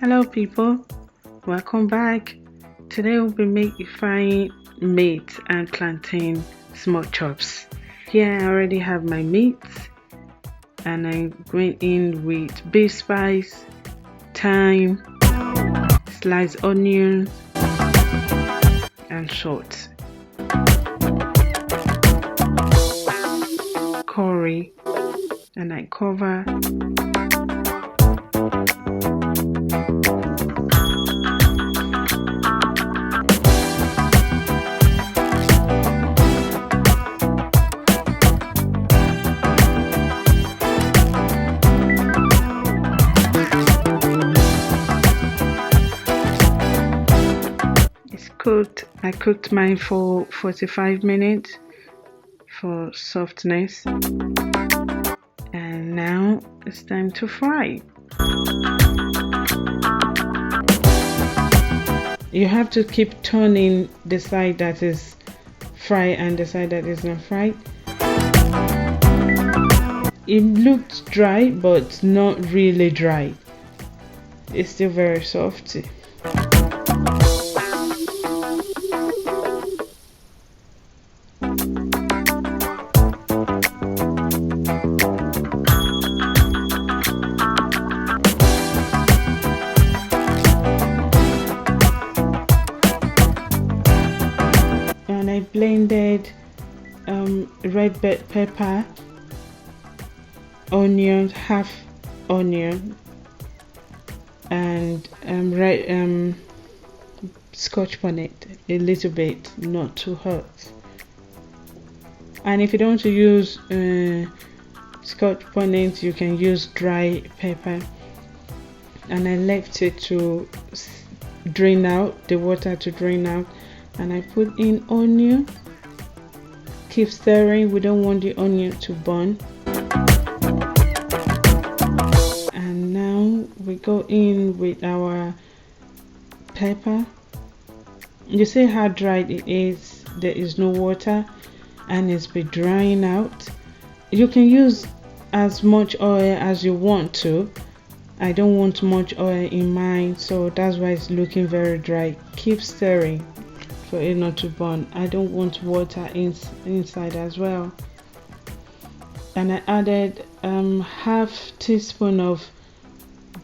Hello people, welcome back. Today we'll be frying meat and plantain small chops. Here I already have my meat and I'm going in with beef spice, thyme, sliced onion and salt, curry, and I cover. I cooked mine for 45 minutes for softness, and now it's time to fry. You have to keep turning the side that is fried and the side that is not fried. It looked dry, but not really dry. It's still very soft. And I blended red bell pepper, onion, half onion, and red scotch bonnet, a little bit, not too hot. And if you don't want to use scotch bonnet, you can use dry pepper. And I left it to drain out, the water to drain out, and I put in onion. Keep stirring, we don't want the onion to burn. And now we go in with our pepper. You see how dried it is, there is no water and it's been drying out. You can use as much oil as you want to. I don't want much oil in mine, so that's why it's looking very dry. Keep stirring for it not to burn. I don't want water inside as well. And I added half teaspoon of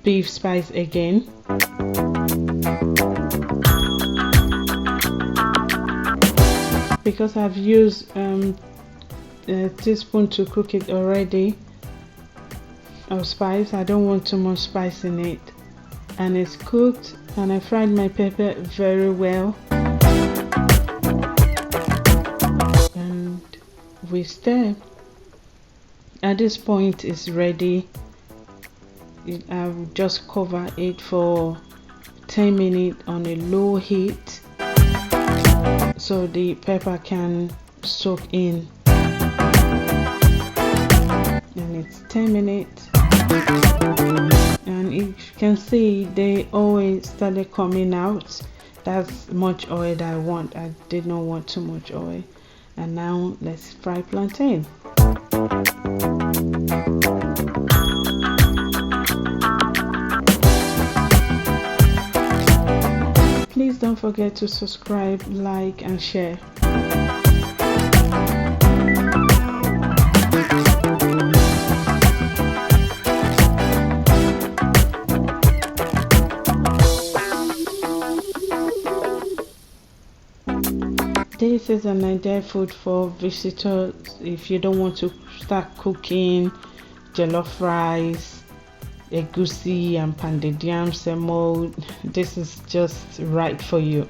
beef spice again. Because I've used a teaspoon to cook it already of spice, I don't want too much spice in it. And it's cooked, and I fried my pepper very well. And we stir. At this point it's ready. I'll just cover it for 10 minutes on a low heat so the pepper can soak in. And it's 10 minutes, and if you can see, they always started coming out. That's much oil that I want. I did not want too much oil. And now let's fry plantain. Please don't forget to subscribe, like and share. This is an ideal food for visitors if you don't want to start cooking jollof rice, egusi and pounded yam semo. This is just right for you.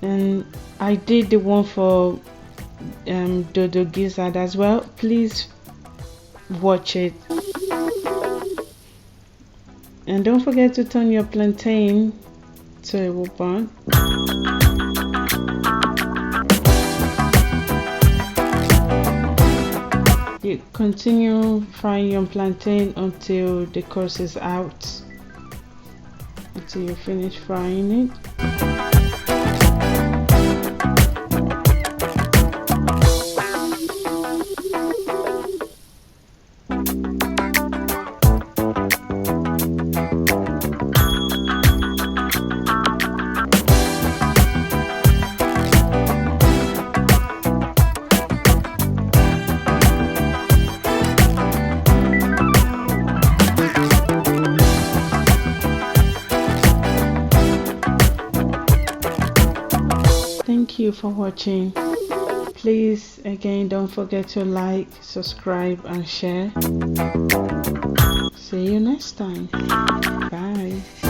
And I did the one for dodo gizzard as well. Please watch it. And don't forget to turn your plantain so it will burn. You continue frying your plantain until the crust is out, until you finish frying it. you for watching. Please, again, don't forget to like, subscribe, and share. See you next time. Bye.